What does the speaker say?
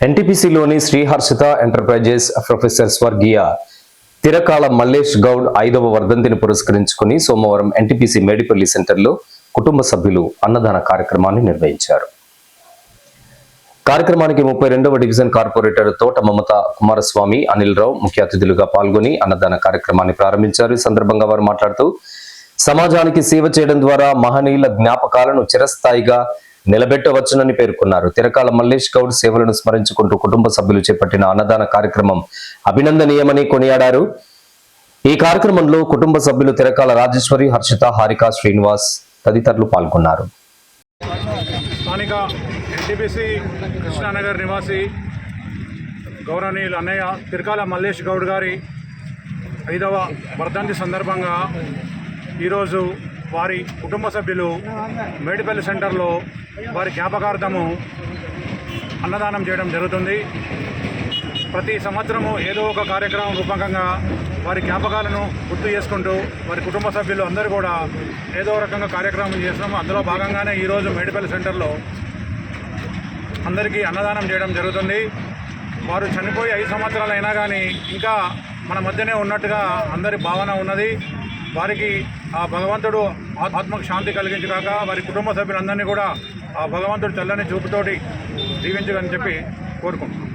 ఎన్టీపీసీలోని Sriharshita enterprises professor స్వర్గీయ తిరకాల మల్లేష్ గౌడ్ 5వ వర్ధంతిని పురస్కరించుకుని సోమవారం ఎన్టీపీసీ మేడిపల్లి సెంటర్లో కుటుంబ సభ్యులు అన్నదాన కార్యక్రమాన్ని నిర్వహించారు. కార్యక్రమానికి 32వ డివిజన్ కార్పొరేటర్ తోట మమత కుమారస్వామి, అనిల్ రావు ముఖ్య అతిథులుగా పాల్గొని అన్నదాన కార్యక్రమాన్ని ప్రారంభించారు. ఈ సందర్భంగా వారు మాట్లాడుతూ సమాజానికి సేవ చేయడం ద్వారా మహనీయుల జ్ఞాపకాలను చిరస్థాయిగా నిలబెట్టవచ్చునని పేర్కొన్నారు. తిరకాల మల్లేష్ గౌడ్ సేవలను స్మరించుకుంటూ కుటుంబ సభ్యులు చేపట్టిన అన్నదాన కార్యక్రమం అభినందనీయమని కొనియాడారు. ఈ కార్యక్రమంలో కుటుంబ సభ్యులు తిరకాల రాజేశ్వరి, హర్షిత, హారిక, శ్రీనివాస్ తదితరులు పాల్గొన్నారు. స్థానిక ఎన్టీపీసీ కృష్ణానగర్ నివాసి గౌరవనీయులు అన్నయ్య తిరకాల మల్లేష్ గౌడ్ గారి 5వ వర్ధంతి సందర్భంగా ఈరోజు వారి కుటుంబ సభ్యులు మేడిపల్లి సెంటర్లో వారి జ్ఞాపకార్థము అన్నదానం చేయడం జరుగుతుంది. ప్రతి సంవత్సరము ఏదో ఒక కార్యక్రమం రూపకంగా వారి జ్ఞాపకాలను గుర్తు చేసుకుంటూ వారి కుటుంబ సభ్యులు అందరూ కూడా ఏదో రకంగా కార్యక్రమం చేస్తున్నాము. అందులో భాగంగానే ఈరోజు మేడిపల్లి సెంటర్లో అందరికీ అన్నదానం చేయడం జరుగుతుంది. వారు చనిపోయి 5 సంవత్సరాలు అయినా కానీ ఇంకా మన మధ్యనే ఉన్నట్టుగా అందరి భావన ఉన్నది. వారికి ఆ భగవంతుడు ఆత్మకు శాంతి కలిగించుగాక, వారి కుటుంబ సభ్యులందరినీ కూడా ఆ భగవంతుడు చల్లని చూపుతోటి దీవించుకని చెప్పి కోరుకుంటున్నాం.